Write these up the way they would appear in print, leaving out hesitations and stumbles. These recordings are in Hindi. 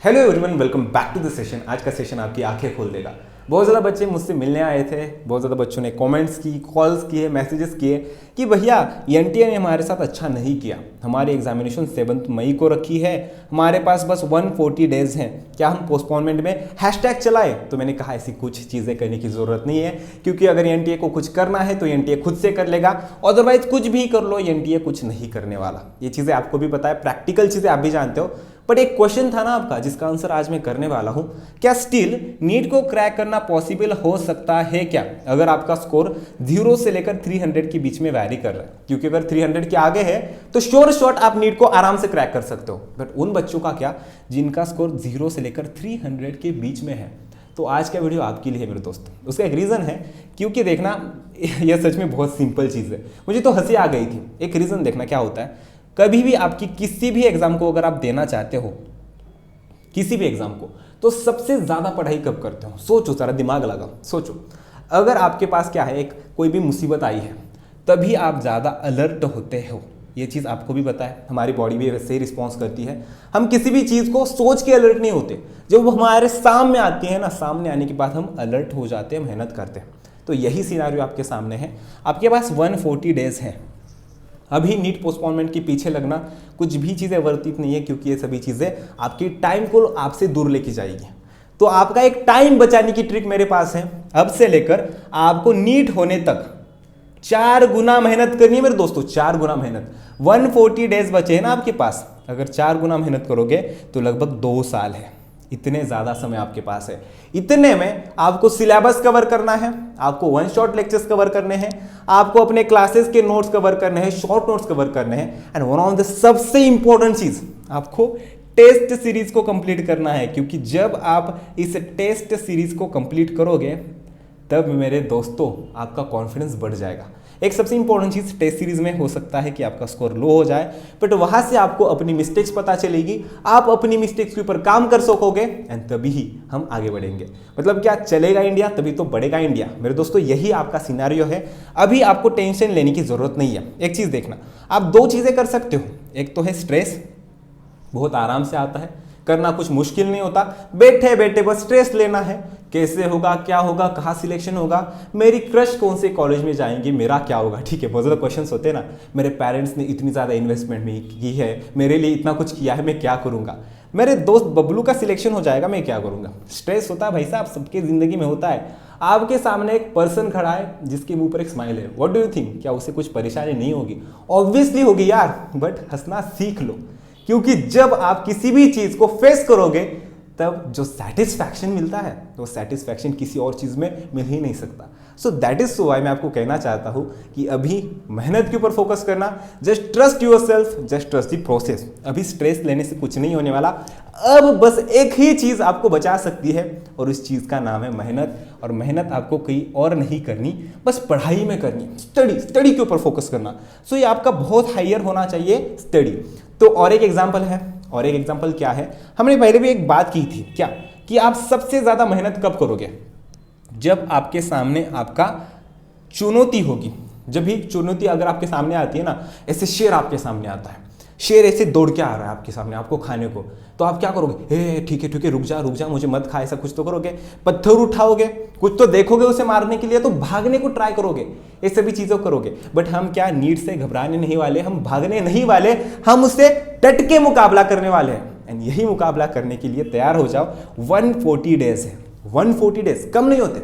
Hello everyone, welcome back to the session. आज का सेशन आपकी आंखें खोल देगा। बहुत ज़्यादा बच्चे मुझसे मिलने आए थे, बहुत ज़्यादा बच्चों ने कमेंट्स की, कॉल्स किए, मैसेजेस किए कि भैया एनटीए ने हमारे साथ अच्छा नहीं किया, हमारी एग्जामिनेशन 7 मई को रखी है, हमारे पास बस 140 डेज हैं, क्या हम पोस्टपोनमेंट में हैशटैग चलाएं? तो मैंने कहा ऐसी कुछ चीज़ें करने की ज़रूरत नहीं है, क्योंकि अगर एनटीए को कुछ करना है तो एनटीए खुद से कर लेगा, अदरवाइज कुछ भी कर लो, एनटीए कुछ नहीं करने वाला। ये चीज़ें आपको भी पता है, प्रैक्टिकल चीज़ें आप भी जानते हो। बट एक क्वेश्चन था ना आपका, जिसका आंसर आज मैं करने वाला हूं, क्या स्टिल नीट को क्रैक करना पॉसिबल हो सकता है क्या, अगर आपका स्कोर 0 से लेकर 300 के बीच में वैरी कर रहा है? क्योंकि अगर 300 के आगे है तो श्योर शॉट आप नीट को आराम से क्रैक कर सकते हो। बट उन बच्चों का क्या जिनका स्कोर 0 से लेकर 300 के बीच में है? तो आज का वीडियो आपके लिए है मेरे दोस्त। उसका एक रीज़न है, क्योंकि देखना यह सच में बहुत सिंपल चीज़ है, मुझे तो हंसी आ गई थी। एक रीज़न देखना क्या होता है, कभी भी आपकी किसी भी एग्जाम को अगर आप देना चाहते हो, किसी भी एग्जाम को, तो सबसे ज्यादा पढ़ाई कब करते हो? सोचो, सारा दिमाग लगाओ, सोचो। अगर आपके पास क्या है, एक कोई भी मुसीबत आई है, तभी आप ज्यादा अलर्ट होते हो। ये चीज़ आपको भी पता है, हमारी बॉडी भी वैसे ही रिस्पॉन्स करती है। हम किसी भी चीज़ को सोच के अलर्ट नहीं होते, जब वो हमारे सामने आती है ना, सामने आने के बाद हम अलर्ट हो जाते हैं, मेहनत करते हैं। तो यही सिनारियो आपके सामने है। आपके पास 140 डेज है। अभी नीट पोस्टपोनमेंट के पीछे लगना कुछ भी चीज़ें वर्तित नहीं है, क्योंकि ये सभी चीज़ें आपकी टाइम को आपसे दूर लेके जाएगी। तो आपका एक टाइम बचाने की ट्रिक मेरे पास है। अब से लेकर आपको नीट होने तक 4 गुना मेहनत करनी है मेरे दोस्तों, 4 गुना मेहनत। 140 डेज बचे हैं ना आपके पास, अगर 4 गुना मेहनत करोगे तो लगभग 2 साल है। इतने ज़्यादा समय आपके पास है। इतने में आपको सिलेबस कवर करना है, आपको वन शॉट लेक्चर्स कवर करने हैं, आपको अपने क्लासेस के नोट्स कवर करने हैं, शॉर्ट नोट्स कवर करने हैं, एंड वन ऑफ द सबसे इंपॉर्टेंट चीज, आपको टेस्ट सीरीज को कंप्लीट करना है। क्योंकि जब आप इस टेस्ट सीरीज को कंप्लीट करोगे, तब मेरे दोस्तों आपका कॉन्फिडेंस बढ़ जाएगा। एक सबसे इंपॉर्टेंट चीज टेस्ट सीरीज में हो सकता है कि आपका स्कोर लो हो जाए, बट वहां से आपको अपनी मिस्टेक्स पता चलेगी, आप अपनी मिस्टेक्स के ऊपर काम कर सकोगे, एंड तभी ही हम आगे बढ़ेंगे। मतलब क्या, चलेगा इंडिया तभी तो बढ़ेगा इंडिया। मेरे दोस्तों यही आपका सिनारियो है। अभी आपको टेंशन लेने की जरूरत नहीं है। एक चीज देखना, आप 2 चीजें कर सकते हो। एक तो है स्ट्रेस, बहुत आराम से आता है, करना कुछ मुश्किल नहीं होता, बैठे बैठे बस स्ट्रेस लेना है, कैसे होगा, क्या होगा, कहाँ सिलेक्शन होगा, मेरी क्रश कौन से कॉलेज में जाएंगे, मेरा क्या होगा। ठीक है, बहुत ज़्यादा क्वेश्चंस होते हैं ना, मेरे पेरेंट्स ने इतनी ज़्यादा इन्वेस्टमेंट में की है, मेरे लिए इतना कुछ किया है, मैं क्या करूँगा, मेरे दोस्त बबलू का सिलेक्शन हो जाएगा, मैं क्या करूँगा। स्ट्रेस होता है भाई साहब, सबके ज़िंदगी में होता है। आपके सामने एक पर्सन खड़ा है जिसके मुंह पर एक स्माइल है, व्हाट डू यू थिंक, क्या उसे कुछ परेशानी नहीं होगी? ऑब्वियसली होगी यार, बट हंसना सीख लो, क्योंकि जब आप किसी भी चीज को फेस करोगे, तब जो सेटिस्फैक्शन मिलता है, तो सेटिस्फैक्शन किसी और चीज में मिल ही नहीं सकता। सो दैट इज वाई मैं आपको कहना चाहता हूं कि अभी मेहनत के ऊपर फोकस करना, just trust yourself, just trust the process. अभी स्ट्रेस लेने से कुछ नहीं होने वाला। अब बस एक ही चीज आपको बचा सकती है, और उस चीज का नाम है मेहनत। और मेहनत आपको कहीं और नहीं करनी, बस पढ़ाई में करनी, स्टडी के ऊपर फोकस करना। सो ये आपका बहुत हायर होना चाहिए, स्टडी। तो और एक एग्जाम्पल है, और एक एग्जाम्पल क्या है, हमने पहले भी एक बात की थी, क्या कि आप सबसे ज्यादा मेहनत कब करोगे? जब आपके सामने आपका चुनौती होगी। जब भी चुनौती अगर आपके सामने आती है ना, ऐसे शेर आपके सामने आता है, शेर ऐसे दौड़ के आ रहा है आपके सामने आपको खाने को, तो आप क्या करोगे? हे ठीक है, रुक जा, मुझे मत खा, ऐसा कुछ तो करोगे। पत्थर उठाओगे, कुछ तो देखोगे उसे मारने के लिए, तो भागने को ट्राई करोगे, ये सभी चीजों करोगे। बट हम क्या, नीट से घबराने नहीं वाले, हम भागने नहीं वाले, हम उससे डट के मुकाबला करने वाले हैं। एंड यही मुकाबला करने के लिए तैयार हो जाओ। 140 डेज है, 140 डेज कम नहीं होते।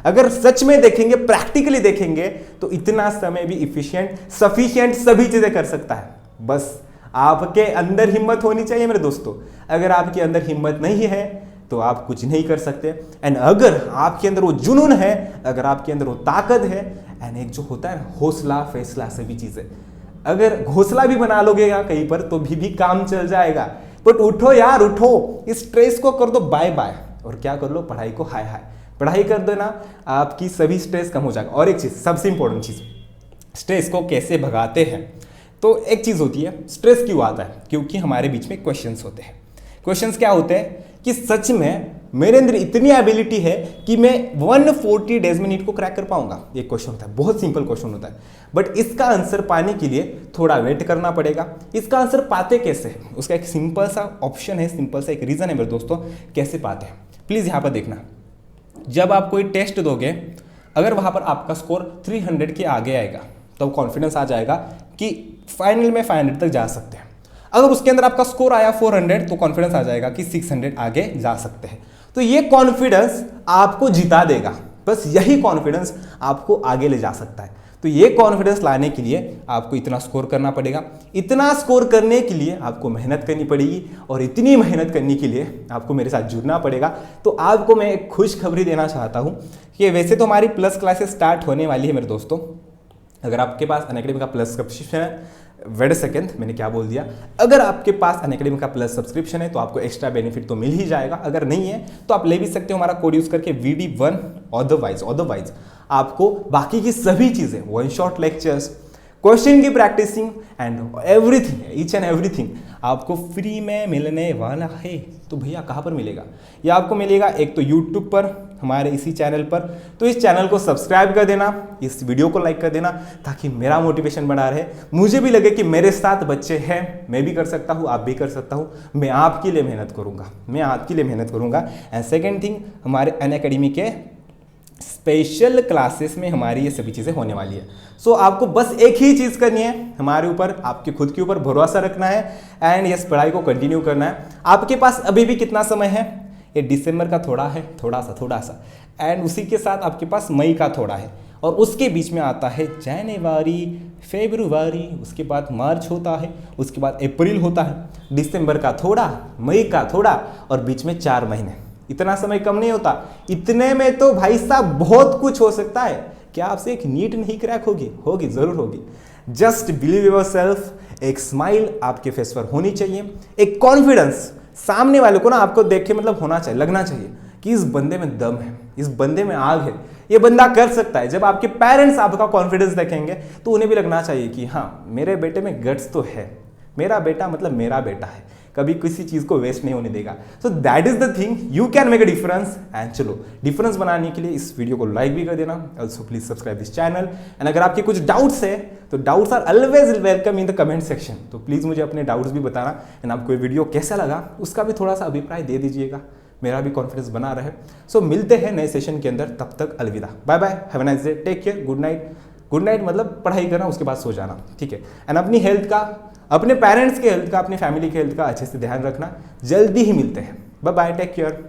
अगर सच में देखेंगे, प्रैक्टिकली देखेंगे, तो इतना समय भी इफिशिएंट, सफिशिएंट सभी चीजें कर सकता है। बस आपके अंदर हिम्मत होनी चाहिए मेरे दोस्तों। अगर आपके अंदर हिम्मत नहीं है तो आप कुछ नहीं कर सकते। एंड अगर आपके अंदर वो जुनून है, अगर आपके अंदर वो ताकत है, एंड एक जो होता है हौसला, फैसला, सभी चीजें, अगर घोंसला भी बना लोगे यहाँ कहीं पर, तो भी काम चल जाएगा। बट उठो यार, उठो, इस स्ट्रेस को कर दो बाय बाय, और क्या कर लो, पढ़ाई को हाय हाय। पढ़ाई कर दो ना, आपकी सभी स्ट्रेस कम हो जाएगा। और एक चीज, सबसे इंपॉर्टेंट चीज, स्ट्रेस को कैसे भगाते हैं? तो एक चीज होती है, स्ट्रेस क्यों आता है? क्योंकि हमारे बीच में क्वेश्चंस होते हैं। क्वेश्चंस क्या होते हैं कि सच में मेरे अंदर इतनी एबिलिटी है कि मैं 140 डेज में नीट को क्रैक कर पाऊंगा? एक क्वेश्चन होता है, बहुत सिंपल क्वेश्चन होता है, बट इसका आंसर पाने के लिए थोड़ा वेट करना पड़ेगा। इसका आंसर पाते कैसे हैं, उसका एक सिंपल सा ऑप्शन है, सिंपल सा एक रीजन है मेरे दोस्तों, कैसे पाते हैं। प्लीज यहां पर देखना, जब आप कोई टेस्ट दोगे, अगर वहां पर आपका स्कोर 300 के आगे आएगा तो कॉन्फिडेंस आ जाएगा कि फाइनल में 500 तक जा सकते हैं। अगर उसके अंदर आपका स्कोर आया 400 तो कॉन्फिडेंस आ जाएगा कि 600 आगे जा सकते हैं। तो ये कॉन्फिडेंस आपको जिता देगा, बस यही कॉन्फिडेंस आपको आगे ले जा सकता है। तो ये कॉन्फिडेंस लाने के लिए आपको इतना स्कोर करना पड़ेगा। इतना स्कोर करने के लिए आपको मेहनत करनी पड़ेगी, और इतनी मेहनत करने के लिए आपको मेरे साथ जुड़ना पड़ेगा। तो आपको मैं एक खुशखबरी देना चाहता हूँ कि वैसे तो हमारी प्लस क्लासेस स्टार्ट होने वाली है मेरे दोस्तों। अगर आपके पास अनअकैडमी का प्लस सब्सक्रिप्शन है, वेट सेकेंड, मैंने क्या बोल दिया, अगर आपके पास अनअकैडमी का प्लस सब्सक्रिप्शन है तो आपको एक्स्ट्रा बेनिफिट तो मिल ही जाएगा। अगर नहीं है तो आप ले भी सकते हो हमारा कोड यूज करके VD1। अदरवाइज आपको बाकी की सभी चीजें, वन शॉट लेक्चर्स, क्वेश्चन की practicing and everything, each and everything आपको फ्री में मिलने वाला है। तो भैया कहाँ पर मिलेगा? ये आपको मिलेगा एक तो यूट्यूब पर, हमारे इसी चैनल पर। तो इस चैनल को सब्सक्राइब कर देना, इस वीडियो को लाइक कर देना, ताकि मेरा मोटिवेशन बना रहे, मुझे भी लगे कि मेरे साथ बच्चे हैं, मैं भी कर सकता हूँ, आप भी कर सकता हूँ। मैं आपके लिए मेहनत करूँगा, मैं आपके लिए मेहनत करूँगा। एंड सेकेंड थिंग, हमारे अनअकैडमी के स्पेशल क्लासेस में हमारी ये सभी चीज़ें होने वाली है। सो आपको बस एक ही चीज़ करनी है, हमारे ऊपर, आपके खुद के ऊपर भरोसा रखना है एंड यस पढ़ाई को कंटिन्यू करना है। आपके पास अभी भी कितना समय है? ये दिसंबर का थोड़ा है, थोड़ा सा एंड उसी के साथ आपके पास मई का थोड़ा है, और उसके बीच में आता है जनवरी, फरवरी, उसके बाद मार्च होता है, उसके बाद अप्रैल होता है, दिसंबर का थोड़ा, मई का थोड़ा, और बीच में 4 महीने। इतना समय कम नहीं होता। इतने में तो भाई साहब बहुत कुछ हो सकता है। क्या आपसे एक नीट नहीं क्रैक होगी? होगी, जरूर होगी। Just believe yourself. एक स्माइल आपके फेस पर होनी चाहिए, एक कॉन्फिडेंस सामने वाले को ना आपको देख के मतलब होना चाहिए, लगना चाहिए कि इस बंदे में दम है, इस बंदे में आग है, ये बंदा कर सकता है। जब आपके पेरेंट्स आपका कॉन्फिडेंस देखेंगे तो उन्हें भी लगना चाहिए कि हाँ, मेरे बेटे में गट्स तो है, मेरा बेटा मतलब मेरा बेटा है, कभी किसी चीज को वेस्ट नहीं होने देगा। So that is the thing, you can make a difference. And चलो, डिफरेंस बनाने के लिए इस वीडियो को लाइक भी कर देना, also please subscribe this channel. And अगर आपके कुछ डाउट्स है तो doubts are always welcome in the comment section. तो प्लीज मुझे अपने डाउट्स भी बताना, एंड आपको ये वीडियो कैसा लगा उसका भी थोड़ा सा अभिप्राय दे दीजिएगा, मेरा भी कॉन्फिडेंस बना रहे। सो मिलते हैं नए सेशन के अंदर, तब तक अलविदा, bye bye, have a nice day, take care, good night. Good night मतलब पढ़ाई करना, उसके बाद सो जाना, ठीक है। एंड अपनी हेल्थ का, अपने पेरेंट्स के हेल्थ का, अपनी फैमिली के हेल्थ का अच्छे से ध्यान रखना। जल्दी ही मिलते हैं, बाय बाय, टेक केयर।